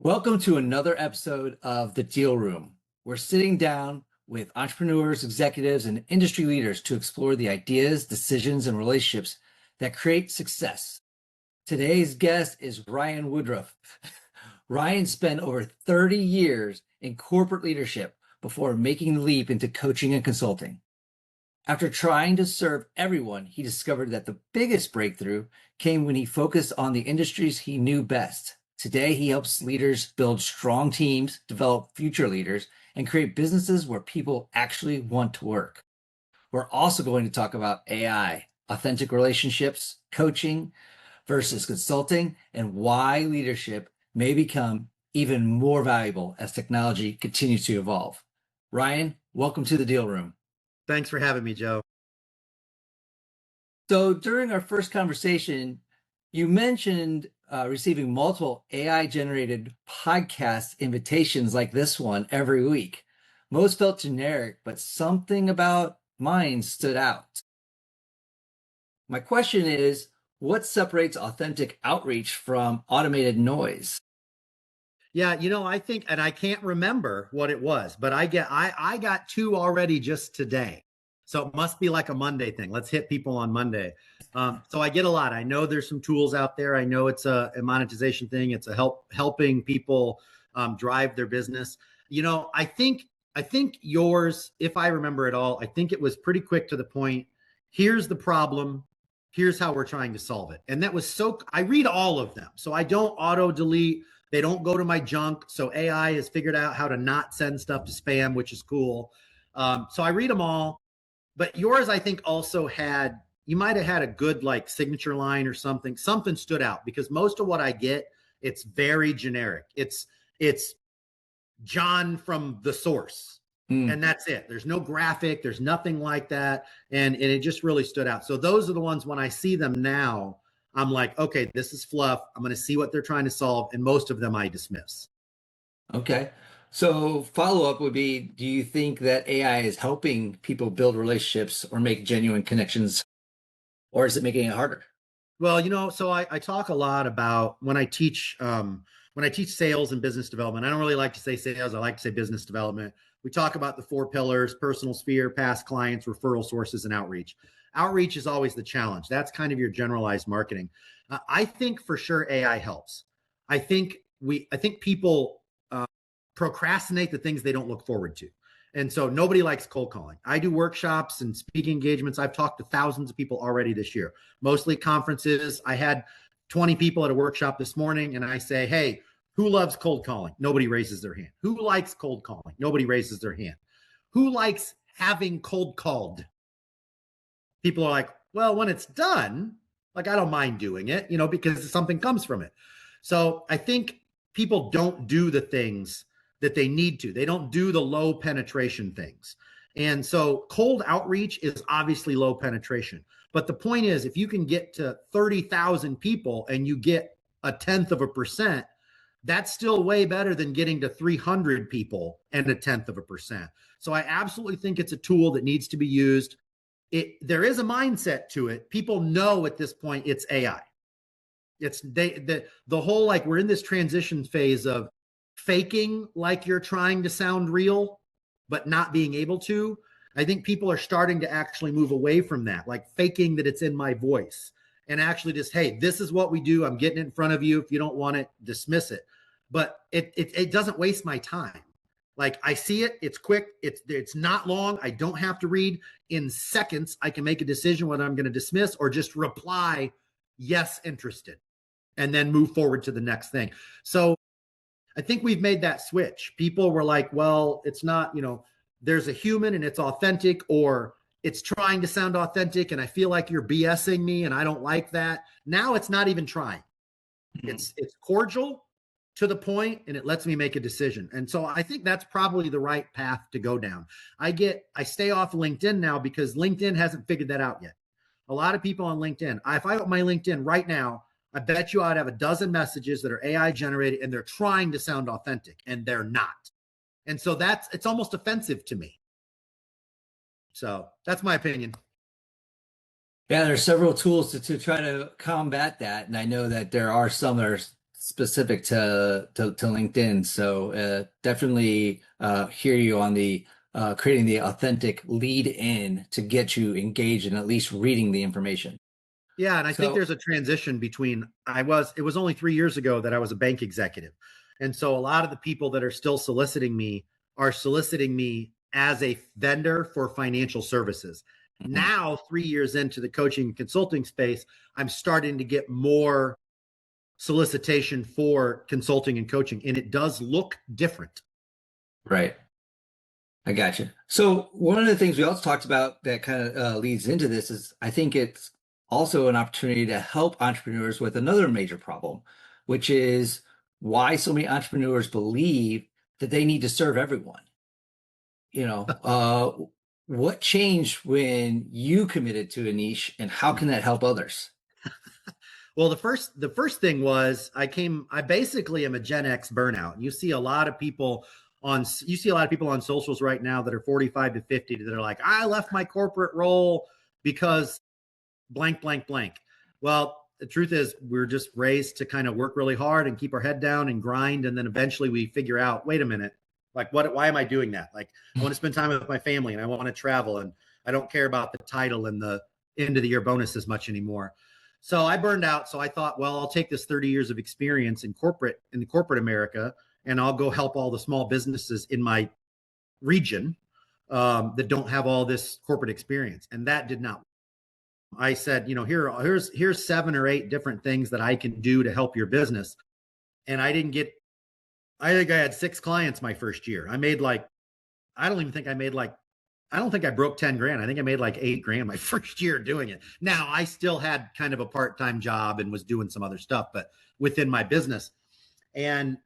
Welcome to another episode of The Deal Room. We're sitting down with entrepreneurs, executives, and industry leaders to explore the ideas, decisions, and relationships that create success. Today's guest is Ryan Woodruff. Ryan spent over 30 years in corporate leadership before making the leap into coaching and consulting. After trying to serve everyone, he discovered that the biggest breakthrough came when he focused on the industries he knew best. Today, he helps leaders build strong teams, develop future leaders, and create businesses where people actually want to work. We're also going to talk about AI, authentic relationships, coaching versus consulting, and why leadership may become even more valuable as technology continues to evolve. Ryan, welcome to the Deal Room. Thanks for having me, Joe. So during our first conversation, you mentioned receiving multiple AI-generated podcast invitations like this one every week. Most felt generic, but something about mine stood out. My question is, what separates authentic outreach from automated noise? Yeah, I think, and I can't remember what it was, but I got two already just today. So it must be like a Monday thing. Let's hit people on Monday. So I get a lot. I know there's some tools out there. I know it's a monetization thing. It's a helping people drive their business. I think yours, if I remember it all, I think it was pretty quick to the point. Here's the problem. Here's how we're trying to solve it. And that was I read all of them. So I don't auto delete. They don't go to my junk. So AI has figured out how to not send stuff to spam, which is cool. So I read them all. But yours, I think, also you might have had a good like signature line or something. Something stood out because most of what I get, it's very generic. It's John from the source. And that's it. There's no graphic. There's nothing like that. And it just really stood out. So those are the ones when I see them now, I'm like, okay, this is fluff. I'm going to see what they're trying to solve. And most of them I dismiss. Okay. So follow-up would be, do you think that AI is helping people build relationships or make genuine connections, or is it making it harder? Well, so I talk a lot about when I teach sales and business development. I don't really like to say sales. I like to say business development. We talk about the 4 pillars: personal sphere, past clients, referral sources, and outreach. Outreach is always the challenge. That's kind of your generalized marketing. I think for sure AI helps. I think people procrastinate the things they don't look forward to. And so nobody likes cold calling. I do workshops and speaking engagements. I've talked to thousands of people already this year, mostly conferences. I had 20 people at a workshop this morning, and I say, hey, who loves cold calling? Nobody raises their hand. Who likes cold calling? Nobody raises their hand. Who likes having cold called? People are like, well, when it's done, like I don't mind doing it, because something comes from it. So I think people don't do the things that they need to. They don't do the low penetration things. And so cold outreach is obviously low penetration. But the point is, if you can get to 30,000 people and you get 0.1%, that's still way better than getting to 300 people and 0.1%. So I absolutely think it's a tool that needs to be used. There is a mindset to it. People know at this point it's AI. It's the whole, like, we're in this transition phase of faking like you're trying to sound real, but not being able to. I think people are starting to actually move away from that, like faking that it's in my voice, and actually just, hey, this is what we do. I'm getting it in front of you. If you don't want it, dismiss it. But it doesn't waste my time. Like, I see it, it's quick, it's not long. I don't have to read. In seconds, I can make a decision whether I'm going to dismiss or just reply, yes, interested, and then move forward to the next thing. So I think we've made that switch. People were like, well, it's not, there's a human and it's authentic, or it's trying to sound authentic and I feel like you're BSing me and I don't like that. Now it's not even trying. It's cordial, to the point, and it lets me make a decision. And so I think that's probably the right path to go down. I stay off LinkedIn now because LinkedIn hasn't figured that out yet. A lot of people on LinkedIn, if I open my LinkedIn right now, I bet you I'd have a dozen messages that are AI generated and they're trying to sound authentic, and they're not. And so it's almost offensive to me. So that's my opinion. Yeah, there are several tools to try to combat that. And I know that there are some that are specific to LinkedIn. So definitely hear you on the creating the authentic lead in to get you engaged and at least reading the information. Yeah, and I think So, there's a transition between it was only 3 years ago that I was a bank executive. And so a lot of the people that are still soliciting me are soliciting me as a vendor for financial services. mhm, Now, 3 years into the coaching and consulting space, I'm starting to get more solicitation for consulting and coaching, and it does look different. right. I got you. So one of the things we also talked about that kind of leads into this is I think it's also an opportunity to help entrepreneurs with another major problem, which is why so many entrepreneurs believe that they need to serve everyone. You know, what changed when you committed to a niche and how can that help others? Well, the first thing was I basically am a Gen X burnout. You see a lot of people on socials right now that are 45 to 50 that are like, I left my corporate role because blank, blank, blank. Well, the truth is we're just raised to kind of work really hard and keep our head down and grind. And then eventually we figure out, wait a minute, like why am I doing that? Like I want to spend time with my family and I want to travel and I don't care about the title and the end of the year bonus as much anymore. So I burned out. So I thought, well, I'll take this 30 years of experience in the corporate America, and I'll go help all the small businesses in my region that don't have all this corporate experience. And that did not. I said, here's 7 or 8 different things that I can do to help your business. And I think I had 6 clients my first year. I don't even think I made like, I don't think I broke 10 grand. I think I made like 8 grand my first year doing it. Now I still had kind of a part-time job and was doing some other stuff, but within my business. And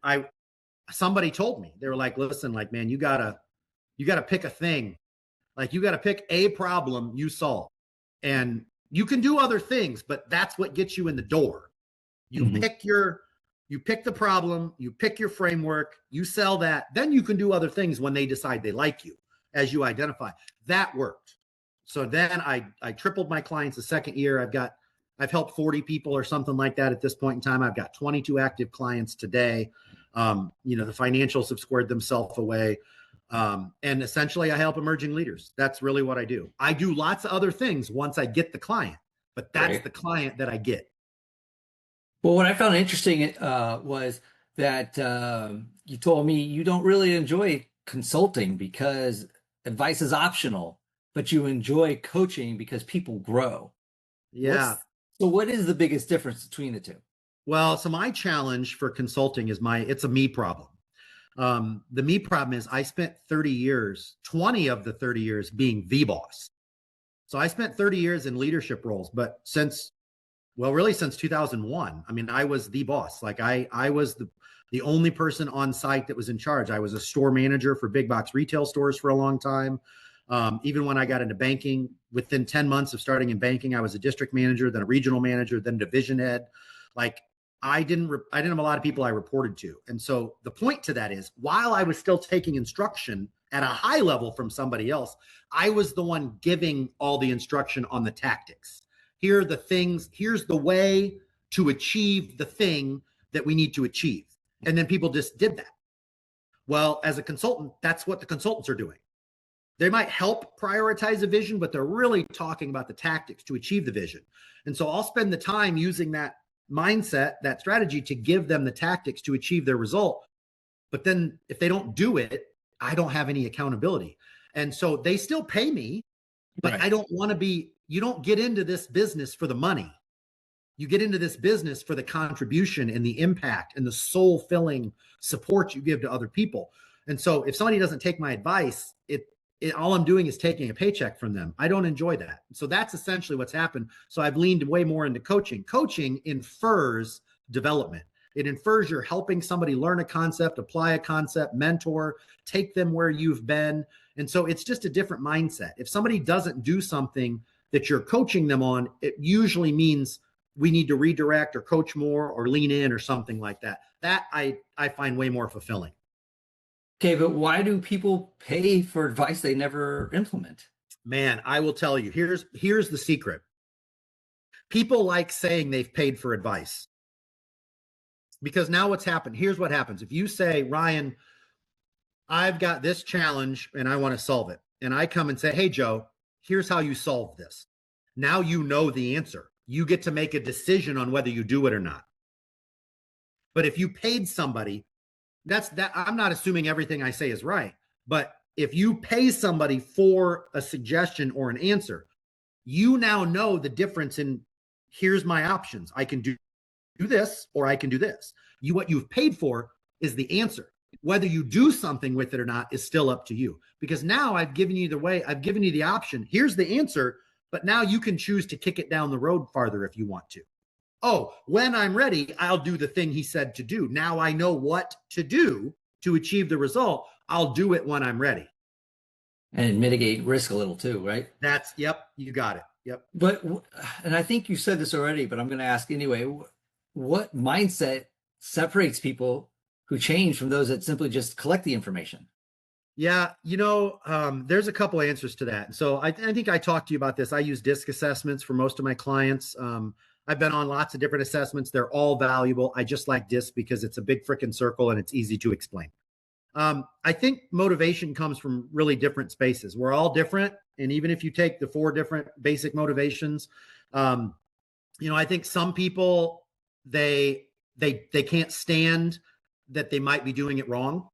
somebody told me, they were like, listen, like, man, you gotta pick a thing. Like you got to pick a problem you solve, and you can do other things, but that's what gets you in the door. You Mhm. pick your, you pick the problem, you pick your framework, you sell that, then you can do other things when they decide they like you as you identify. That worked. So then I tripled my clients the second year. I've helped 40 people or something like that at this point in time. I've got 22 active clients today. The financials have squared themselves away. And essentially, I help emerging leaders. That's really what I do. I do lots of other things once I get the client, but that's Right. the client that I get. Well, what I found interesting was that you told me you don't really enjoy consulting because advice is optional, but you enjoy coaching because people grow. Yeah. What's so what is the biggest difference between the two? Well, so my challenge for consulting is it's a me problem. The me problem is I spent 30 years, 20 of the 30 years being the boss. So I spent 30 years in leadership roles, but really since 2001, I mean, I was the boss. Like I was the only person on site that was in charge. I was a store manager for big box retail stores for a long time. Even when I got into banking, within 10 months of starting in banking, I was a district manager, then a regional manager, then division head. Like I didn't have a lot of people I reported to. And so the point to that is while I was still taking instruction at a high level from somebody else, I was the one giving all the instruction on the tactics. Here are the things, here's the way to achieve the thing that we need to achieve. And then people just did that. Well, as a consultant, that's what the consultants are doing. They might help prioritize a vision, but they're really talking about the tactics to achieve the vision. And so I'll spend the time using that mindset, that strategy to give them the tactics to achieve their result. But then if they don't do it, I don't have any accountability. And so they still pay me, but Right. I don't want to you don't get into this business for the money. You get into this business for the contribution and the impact and the soul filling support you give to other people. And so if somebody doesn't take my advice, all I'm doing is taking a paycheck from them. I don't enjoy that. So that's essentially what's happened. So I've leaned way more into coaching. Coaching infers development. It infers you're helping somebody learn a concept, apply a concept, mentor, take them where you've been. And so it's just a different mindset. If somebody doesn't do something that you're coaching them on, it usually means we need to redirect or coach more or lean in or something like that. That I find way more fulfilling. Okay, but why do people pay for advice they never implement? Man, I will tell you, here's the secret. People like saying they've paid for advice. Because now what's happened? Here's what happens. If you say, Ryan, I've got this challenge and I want to solve it. And I come and say, hey, Joe, here's how you solve this. Now you know the answer. You get to make a decision on whether you do it or not. But if you paid somebody, that's that. I'm not assuming everything I say is right. But if you pay somebody for a suggestion or an answer, you now know the difference in here's my options. I can do this or I can do this. What you've paid for is the answer. Whether you do something with it or not is still up to you, because now I've given you I've given you the option. Here's the answer, but now you can choose to kick it down the road farther if you want to. Oh, when I'm ready, I'll do the thing he said to do. Now I know what to do to achieve the result. I'll do it when I'm ready. And mitigate risk a little too, right? Yep, you got it. Yep. But, and I think you said this already, but I'm going to ask anyway, what mindset separates people who change from those that simply just collect the information? Yeah, there's a couple answers to that. So I think I talked to you about this. I use DISC assessments for most of my clients. I've been on lots of different assessments. They're all valuable. I just like DISC because it's a big freaking circle and it's easy to explain. I think motivation comes from really different spaces. We're all different. And even if you take the 4 different basic motivations, I think some people, they can't stand that they might be doing it wrong.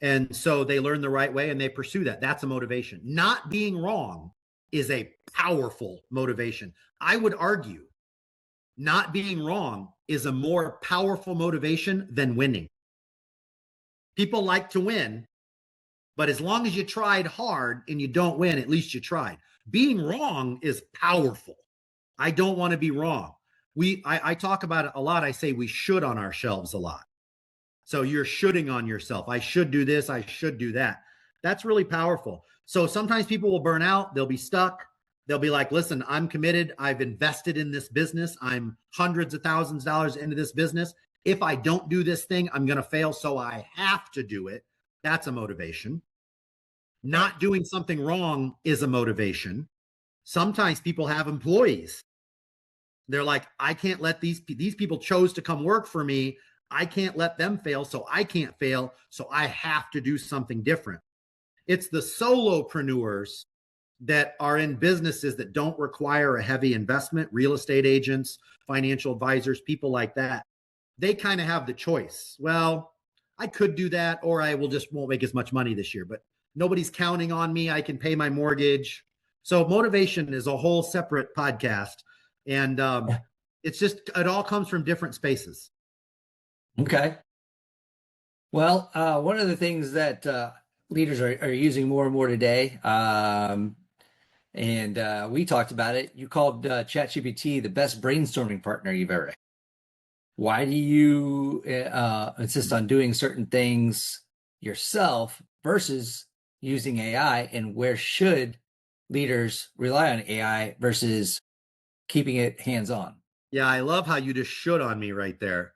And so they learn the right way and they pursue that. That's a motivation. Not being wrong is a powerful motivation. I would argue not being wrong is a more powerful motivation than winning. People like to win, but as long as you tried hard and you don't win, at least you tried. Being wrong is powerful. I don't want to be wrong. I talk about it a lot. I say we should on our shelves a lot. So you're shoulding on yourself. I should do this. I should do that. That's really powerful. So sometimes people will burn out. They'll be stuck. They'll be like, listen, I'm committed. I've invested in this business. I'm hundreds of thousands of dollars into this business. If I don't do this thing, I'm going to fail. So I have to do it. That's a motivation. Not doing something wrong is a motivation. Sometimes people have employees. They're like, I can't let these people chose to come work for me. I can't let them fail. So I can't fail. So I have to do something different. It's the solopreneurs that are in businesses that don't require a heavy investment, real estate agents, financial advisors, people like that. They kind of have the choice. Well, I could do that, or I won't make as much money this year, but nobody's counting on me. I can pay my mortgage. So motivation is a whole separate podcast. And it all comes from different spaces. Okay. Well, one of the things that leaders are using more and more today, and we talked about it, you called ChatGPT the best brainstorming partner you've ever had. Why do you insist on doing certain things yourself versus using AI, and where should leaders rely on AI versus keeping it hands-on? Yeah, I love how you just should on me right there.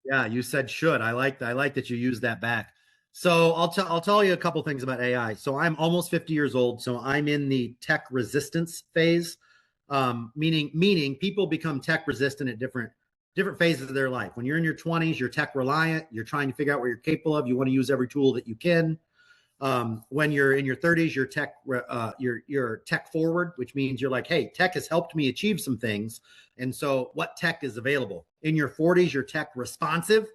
Yeah, you said should. I like that you used that back. So I'll tell you a couple things about AI. So I'm almost 50 years old. So I'm in the tech resistance phase, meaning people become tech resistant at different phases of their life. When you're in your 20s, you're tech reliant. You're trying to figure out what you're capable of. You want to use every tool that you can. When you're in your 30s, you're tech forward, which means you're like, hey, tech has helped me achieve some things. And so what tech is available? In your 40s, you're tech responsive.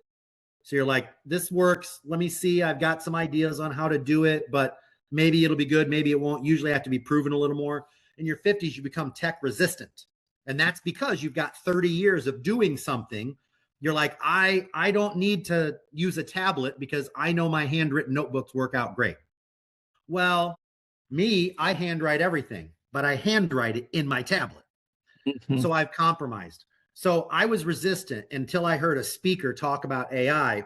So you're like, this works. Let me see. I've got some ideas on how to do it, but maybe it'll be good. Maybe it won't. Usually have to be proven a little more. In your 50s, you become tech resistant. And that's because you've got 30 years of doing something. You're like, I don't need to use a tablet because I know my handwritten notebooks work out great. Well, I handwrite everything, but I handwrite it in my tablet. So I've compromised. So I was resistant until I heard a speaker talk about AI,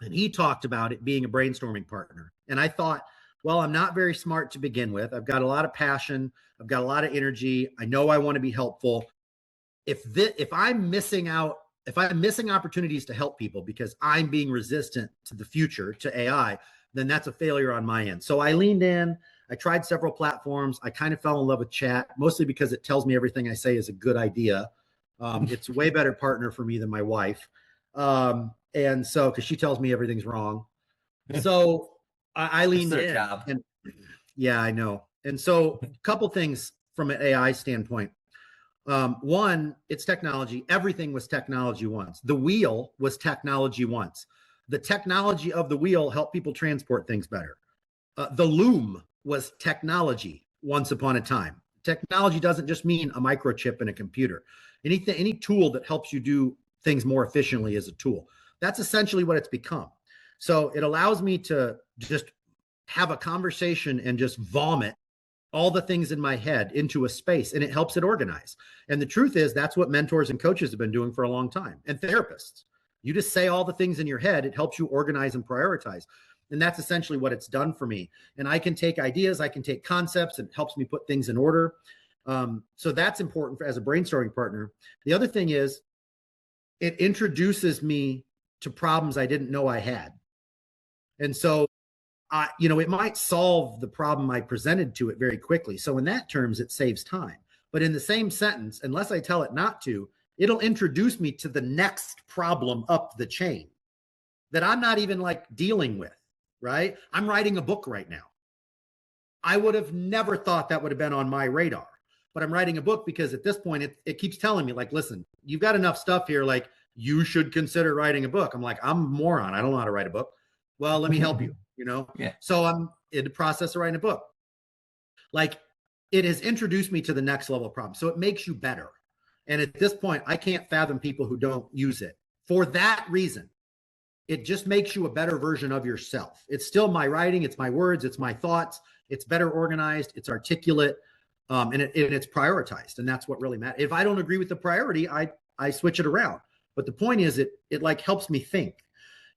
and he talked about it being a brainstorming partner. And I thought, well, I'm not very smart to begin with. I've got a lot of passion. I've got a lot of energy. I know I want to be helpful. If I'm missing opportunities to help people because I'm being resistant to the future, to AI, then that's a failure on my end. So I leaned in. I tried several platforms. I kind of fell in love with chat, mostly because it tells me everything I say is a good idea. It's a way better partner for me than my wife. And so, because she tells me everything's wrong. So I It's leaned their in, job. and yeah, I know. And so, a couple things from an AI standpoint. One, it's technology. Everything was technology once. The wheel was technology once. The technology of the wheel helped people transport things better. The loom was technology once upon a time. Technology doesn't just mean a microchip in a computer. Any tool that helps you do things more efficiently is a tool. That's essentially what it's become. So it allows me to just have a conversation and just vomit all the things in my head into a space, and it helps it organize. And the truth is, that's what mentors and coaches have been doing for a long time, and therapists. You just say all the things in your head, it helps you organize and prioritize. And that's essentially what it's done for me. And I can take ideas, I can take concepts, and it helps me put things in order. So that's important as a brainstorming partner. The other thing is, it introduces me to problems I didn't know I had. And so it might solve the problem I presented to it very quickly. So in that terms, it saves time. But in the same sentence, unless I tell it not to, it'll introduce me to the next problem up the chain that I'm not even like dealing with, right? I'm writing a book right now. I would have never thought that would have been on my radar, but I'm writing a book because at this point, it keeps telling me like, listen, you've got enough stuff here. Like you should consider writing a book. I'm like, I'm a moron. I don't know how to write a book. Well, let me help you, Yeah. So I'm in the process of writing a book. Like it has introduced me to the next level of problem. So it makes you better. And at this point, I can't fathom people who don't use it for that reason. It just makes you a better version of yourself. It's still my writing, it's my words, it's my thoughts. It's better organized, it's articulate, and it's prioritized. And that's what really matters. If I don't agree with the priority, I switch it around. But the point is, it like helps me think.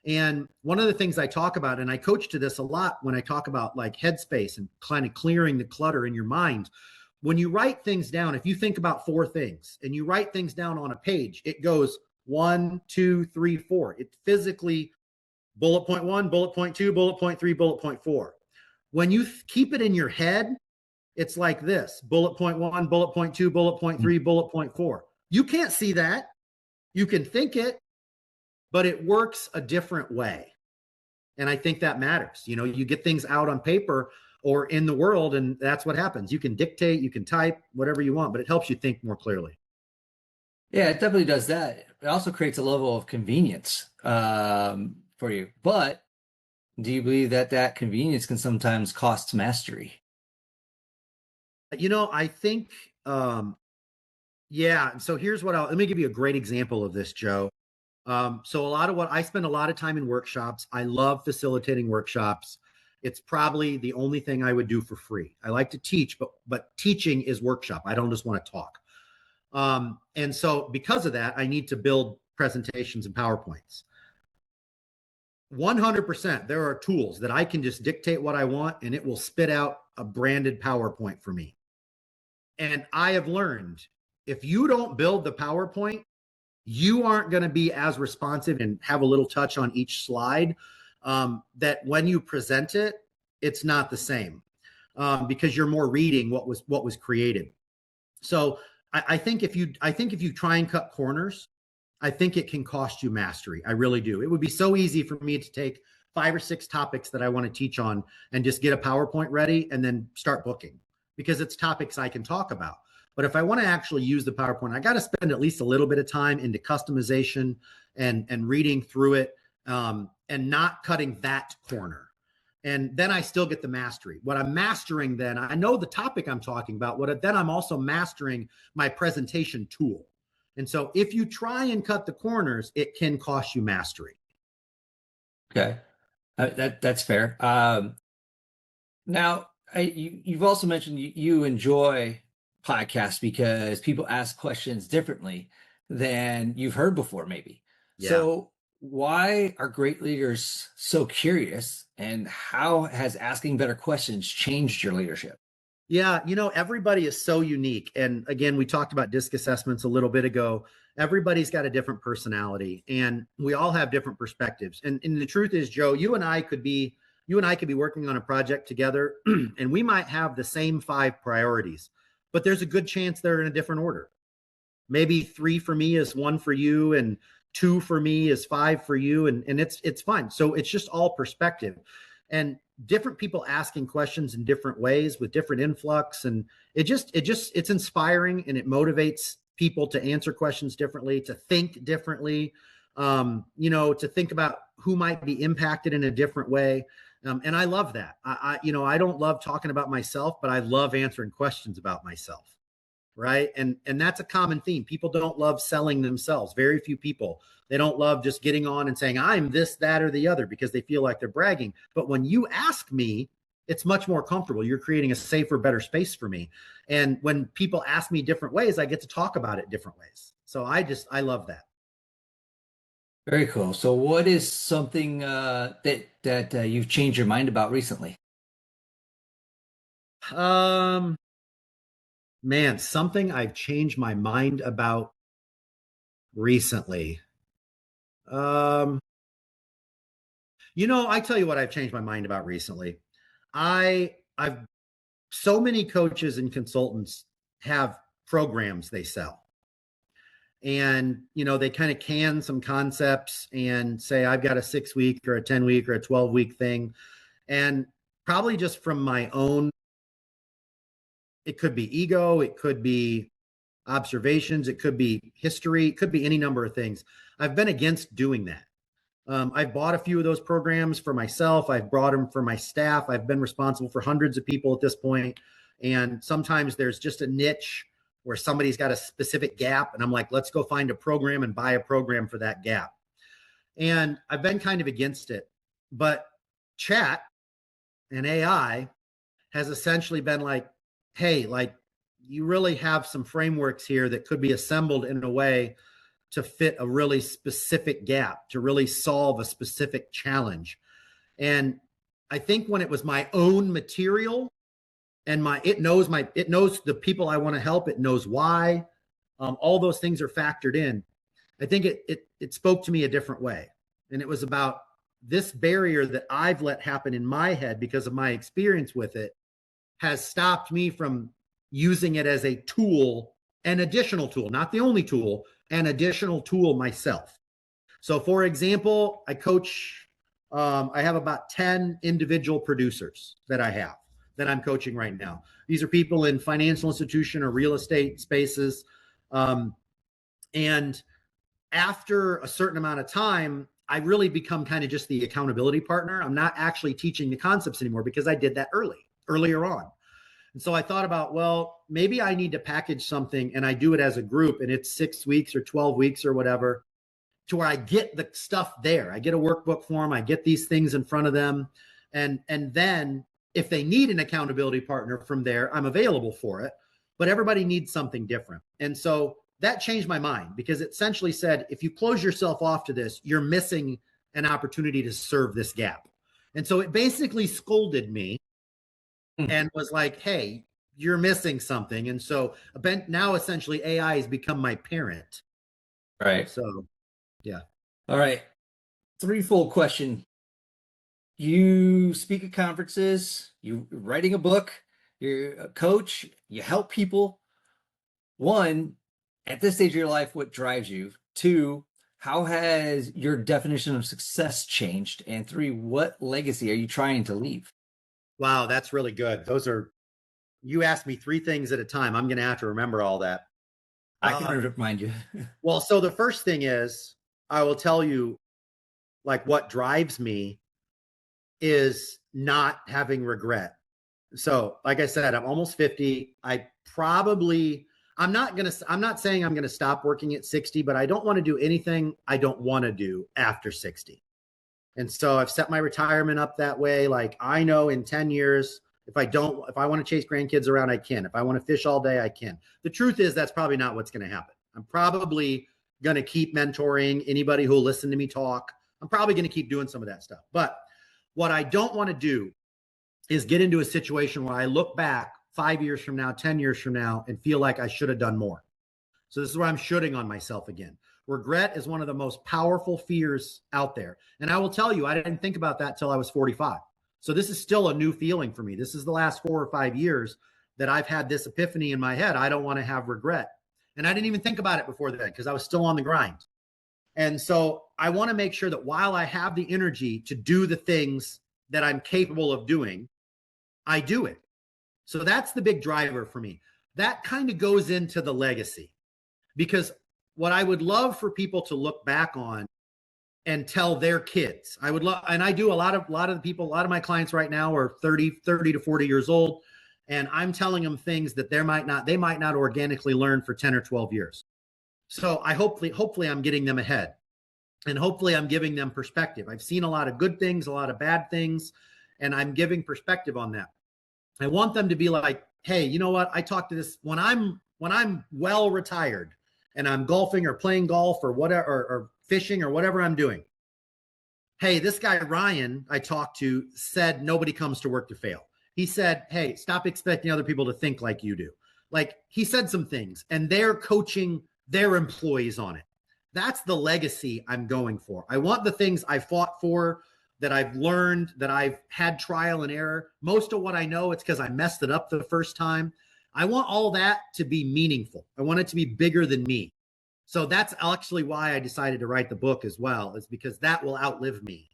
And one of the things I talk about, and I coach to this a lot when I talk about like headspace and kind of clearing the clutter in your mind. When you write things down, if you think about 4 things and you write things down on a page, it goes 1, 2, 3, 4. It physically bullet point 1, bullet point 2, bullet point 3, bullet point 4. When you keep it in your head, it's like this: bullet point 1, bullet point 2, bullet point 3, bullet point 4. You can't see that. You can think it, but it works a different way. And I think that matters. You get things out on paper or in the world, and that's what happens. You can dictate, you can type, whatever you want, but it helps you think more clearly. Yeah, it definitely does that. It also creates a level of convenience for you. But do you believe that that convenience can sometimes cost mastery? I think, yeah. So here's let me give you a great example of this, Joe. So a lot of what I spend a lot of time in workshops. I love facilitating workshops. It's probably the only thing I would do for free. I like to teach, but teaching is workshop. I don't just want to talk. And so because of that, I need to build presentations and PowerPoints. 100%, there are tools that I can just dictate what I want and it will spit out a branded PowerPoint for me. And I have learned, if you don't build the PowerPoint, you aren't going to be as responsive and have a little touch on each slide, that when you present it, it's not the same, because you're more reading what was created. So I think if you try and cut corners, I think it can cost you mastery. I really do. It would be so easy for me to take 5 or 6 topics that I want to teach on and just get a PowerPoint ready and then start booking, because it's topics I can talk about. But if I want to actually use the PowerPoint, I got to spend at least a little bit of time into customization and reading through it, and not cutting that corner. And then I still get the mastery. What I'm mastering then, I know the topic I'm talking about. Then I'm also mastering my presentation tool. And so if you try and cut the corners, it can cost you mastery. Okay, that's fair. Now, you've also mentioned you enjoy podcasts because people ask questions differently than you've heard before, maybe. Yeah. So, why are great leaders so curious, and how has asking better questions changed your leadership? Yeah, everybody is so unique. And again, we talked about DISC assessments a little bit ago. Everybody's got a different personality and we all have different perspectives. And the truth is, Joe, you and I could be working on a project together and we might have the same 5 priorities, but there's a good chance they're in a different order. Maybe 3 for me is 1 for you, and 2 for me is 5 for you, and it's fine. So it's just all perspective, and different people asking questions in different ways with different influx, and it's inspiring, and it motivates people to answer questions differently, to think differently, to think about who might be impacted in a different way. And I love that. I don't love talking about myself, but I love answering questions about myself. Right. And that's a common theme. People don't love selling themselves. Very few people. They don't love just getting on and saying, I'm this, that, or the other, because they feel like they're bragging. But when you ask me, it's much more comfortable. You're creating a safer, better space for me. And when people ask me different ways, I get to talk about it different ways. So I love that. Very cool. So what is something that you've changed your mind about recently? Um, Man, something I've changed my mind about recently. Um, I tell you what I've changed my mind about recently. I've so many coaches and consultants have programs they sell. And, they kind of can some concepts and say, I've got a 6 week or a 10 week or a 12 week thing. And probably just from my own, it could be ego, it could be observations, it could be history, it could be any number of things. I've been against doing that. I've bought a few of those programs for myself. I've brought them for my staff. I've been responsible for hundreds of people at this point. And sometimes there's just a niche where somebody's got a specific gap. And I'm like, let's go find a program and buy a program for that gap. And I've been kind of against it. But chat and AI has essentially been like, hey, like, you really have some frameworks here that could be assembled in a way to fit a really specific gap, to really solve a specific challenge. And I think when it was my own material and it knows the people I want to help, it knows why, all those things are factored in. I think it spoke to me a different way. And it was about this barrier that I've let happen in my head because of my experience with it has stopped me from using it as a tool, an additional tool, not the only tool, an additional tool myself. So for example, I coach, I have about 10 individual producers that I'm coaching right now. These are people in financial institution or real estate spaces. And after a certain amount of time, I really become kind of just the accountability partner. I'm not actually teaching the concepts anymore because I did that earlier on. And so I thought about, well, maybe I need to package something and I do it as a group and it's 6 weeks or 12 weeks or whatever, to where I get the stuff there. I get a workbook for them. I get these things in front of them. And then if they need an accountability partner from there, I'm available for it. But everybody needs something different. And so that changed my mind because it essentially said, if you close yourself off to this, you're missing an opportunity to serve this gap. And so it basically scolded me and was like, hey, you're missing something. And so now essentially AI has become my parent. Right. So, yeah. All right. Threefold question. You speak at conferences, you're writing a book, you're a coach, you help people. One, at this stage of your life, what drives you? Two, how has your definition of success changed? And three, what legacy are you trying to leave? Wow, that's really good. You asked me 3 things at a time. I'm going to have to remember all that. I can remind you. Well, so the first thing is, I will tell you, like, what drives me is not having regret. So, like I said, I'm almost 50. I'm not saying I'm going to stop working at 60, but I don't want to do anything I don't want to do after 60. And so I've set my retirement up that way. Like, I know in 10 years, if I want to chase grandkids around, I can. If I want to fish all day, I can. The truth is that's probably not what's going to happen. I'm probably going to keep mentoring anybody who will listen to me talk. I'm probably going to keep doing some of that stuff. But what I don't want to do is get into a situation where I look back 5 years from now, 10 years from now, and feel like I should have done more. So this is where I'm shooting on myself again. Regret is one of the most powerful fears out there. And I will tell you, I didn't think about that till I was 45. So this is still a new feeling for me. This is the last 4 or 5 years that I've had this epiphany in my head. I don't want to have regret. And I didn't even think about it before then because I was still on the grind. And so I want to make sure that while I have the energy to do the things that I'm capable of doing, I do it. So that's the big driver for me. That kind of goes into the legacy, because what I would love for people to look back on and tell their kids, I would love, and I do a lot of the people, a lot of my clients right now are 30 to 40 years old. And I'm telling them things that they might not organically learn for 10 or 12 years. So hopefully I'm getting them ahead, and hopefully I'm giving them perspective. I've seen a lot of good things, a lot of bad things, and I'm giving perspective on that. I want them to be like, hey, you know what? I talk to this when I'm well retired and I'm golfing or playing golf or whatever, or fishing or whatever I'm doing. Hey, this guy, Ryan, I talked to said, nobody comes to work to fail. He said, hey, stop expecting other people to think like you do. Like, he said some things, and they're coaching their employees on it. That's the legacy I'm going for. I want the things I fought for, that I've learned, that I've had trial and error. Most of what I know, it's because I messed it up the first time. I want all that to be meaningful. I want it to be bigger than me. So that's actually why I decided to write the book as well, is because that will outlive me.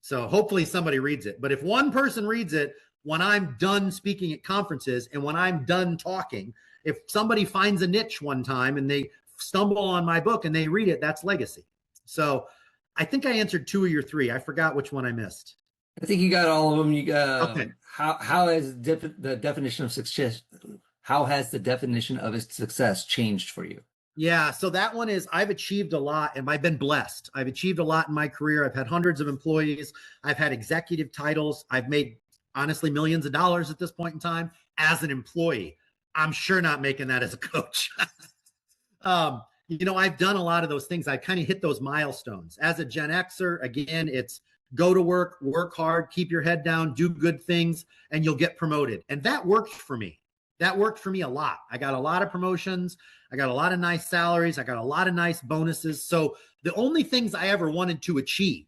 So hopefully somebody reads it. But if one person reads it, when I'm done speaking at conferences and when I'm done talking, if somebody finds a niche one time and they stumble on my book and they read it, that's legacy. So I think I answered 2 of your 3. I forgot which one I missed. I think you got all of them. You got Okay. how has the definition of success? How has the definition of its success changed for you? Yeah. So that one is, I've achieved a lot and I've been blessed. I've achieved a lot in my career. I've had hundreds of employees. I've had executive titles. I've made, honestly, millions of dollars at this point in time as an employee. I'm sure not making that as a coach. I've done a lot of those things. I kind of hit those milestones. As a Gen Xer, again, it's go to work hard, keep your head down, do good things, and you'll get promoted. And that worked for me. That worked for me a lot. I got a lot of promotions. I got a lot of nice salaries. I got a lot of nice bonuses. So the only things I ever wanted to achieve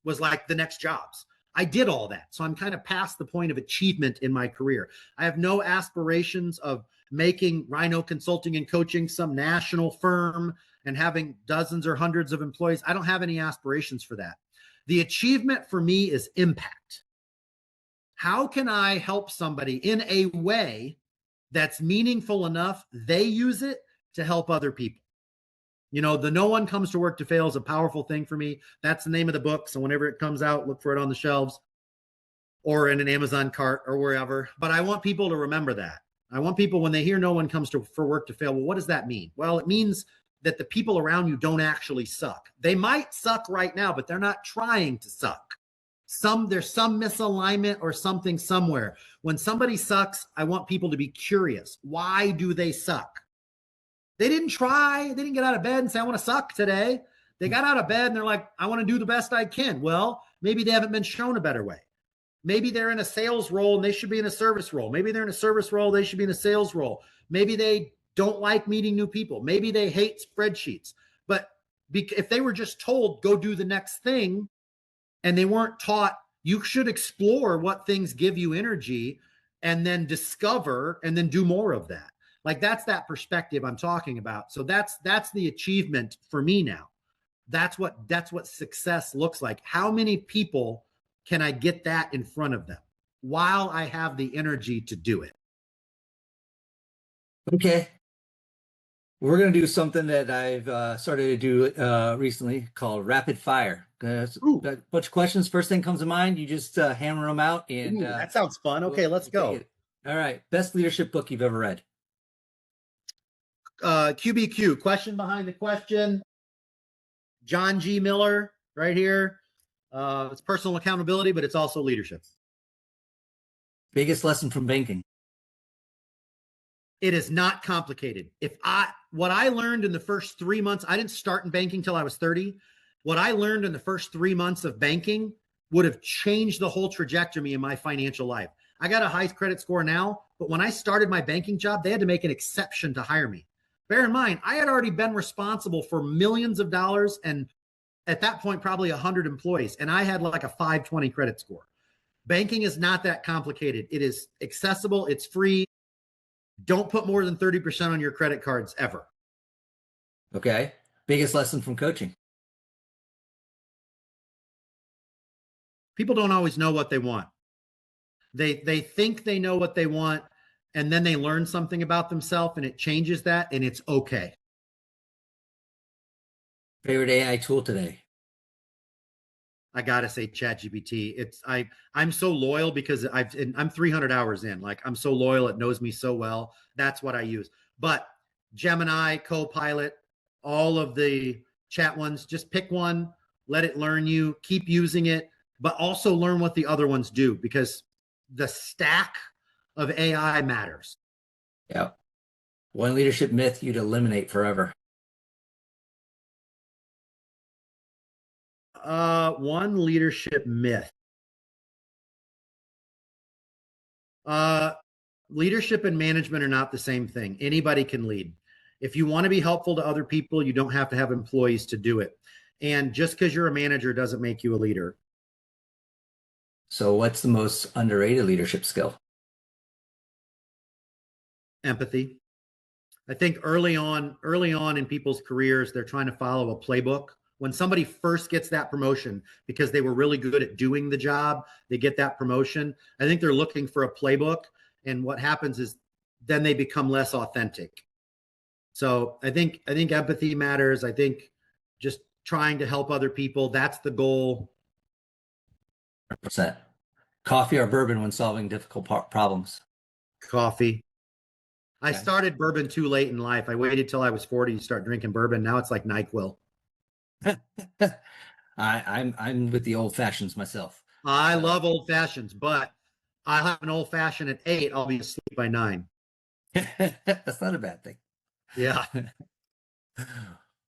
was like the next jobs. I did all that. So I'm kind of past the point of achievement in my career. I have no aspirations of making Rhino Consulting and Coaching some national firm and having dozens or hundreds of employees. I don't have any aspirations for that. The achievement for me is impact. How can I help somebody in a way that's meaningful enough they use it to help other people? The no one comes to work to fail is a powerful thing for me. That's the name of the book. So whenever it comes out, look for it on the shelves or in an Amazon cart or wherever. But I want people to remember that. I want people, when they hear no one comes for work to fail, well, what does that mean? Well, it means that the people around you don't actually suck. They might suck right now, but they're not trying to suck. There's some misalignment or something somewhere. When somebody sucks, I want people to be curious. Why do they suck? They didn't try. They didn't get out of bed and say, I want to suck today. They got out of bed and they're like, I want to do the best I can. Well, maybe they haven't been shown a better way. Maybe they're in a sales role and they should be in a service role. Maybe they're in a service role, they should be in a sales role. Maybe they don't like meeting new people. Maybe they hate spreadsheets. But if they were just told, go do the next thing, and they weren't taught, you should explore what things give you energy and then discover and then do more of that. Like, that's that perspective I'm talking about. So that's the achievement for me now. That's what success looks like. How many people can I get that in front of them while I have the energy to do it? Okay. We're going to do something that I've started to do recently called rapid fire. A bunch of questions. First thing comes to mind, you just hammer them out. And that sounds fun. Okay, let's go. All right. Best leadership book you've ever read? QBQ, question behind the question. John G. Miller, right here. It's personal accountability, but it's also leadership. Biggest lesson from banking? It is not complicated. What I learned in the first 3 months, I didn't start in banking till I was 30. What I learned in the first 3 months of banking would have changed the whole trajectory in my financial life. I got a high credit score now, but when I started my banking job, they had to make an exception to hire me. Bear in mind, I had already been responsible for millions of dollars and at that point, probably 100 employees. And I had like a 520 credit score. Banking is not that complicated. It is accessible. It's free. Don't put more than 30% on your credit cards ever. Okay. Biggest lesson from coaching? people don't always know what they want. They think they know what they want, and then they learn something about themselves and it changes that, and it's okay. Favorite AI tool today? I gotta say ChatGPT. I'm so loyal because I'm 300 hours in. Like, I'm so loyal, it knows me so well. That's what I use. But Gemini, Copilot, all of the chat ones, just pick one, let it learn you, keep using it, but also learn what the other ones do, because the stack of AI matters. Yeah. One leadership myth you'd eliminate forever. One leadership myth. Uh, Leadership and management are not the same thing. Anybody can lead. If you want to be helpful to other people, you don't have to have employees to do it. And just because you're a manager doesn't make you a leader. So, what's the most underrated leadership skill? Empathy. I think early on in people's careers, they're trying to follow a playbook. When somebody first gets that promotion because they were really good at doing the job, they get that promotion. I think they're looking for a playbook. And what happens is then they become less authentic. So I think empathy matters. I think just trying to help other people, that's the goal. 100%. Coffee or bourbon when solving difficult problems? Coffee. I Okay. started bourbon too late in life. I waited till I was 40 to start drinking bourbon. Now it's like NyQuil. I'm with the old fashions myself. I So love old fashions, but I'll have an old fashioned at 8. I'll be asleep by 9. that's not a bad thing. Yeah.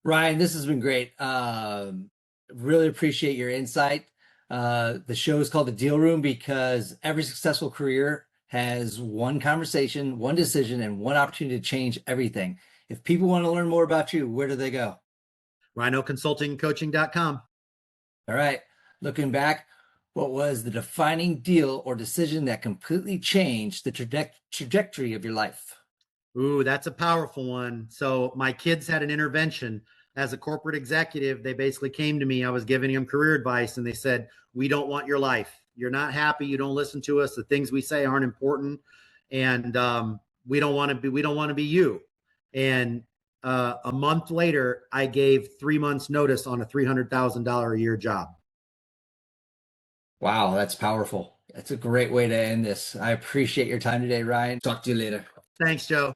Ryan, this has been great. Really appreciate your insight. The show is called The Deal Room because every successful career has one conversation, one decision, and one opportunity to change everything. If people want to learn more about you, where do they go? RhinoConsultingCoaching.com. All right. Looking back, what was the defining deal or decision that completely changed the trajectory of your life? Ooh, that's a powerful one. So my kids had an intervention as a corporate executive. They basically came to me. I was giving them career advice, and they said, "We don't want your life. You're not happy. You don't listen to us. The things we say aren't important, and we don't want to be. We don't want to be you." And a month later, I gave 3 months notice on a $300,000 a year job. Wow, that's powerful. That's a great way to end this. I appreciate your time today, Ryan. Talk to you later. Thanks, Joe.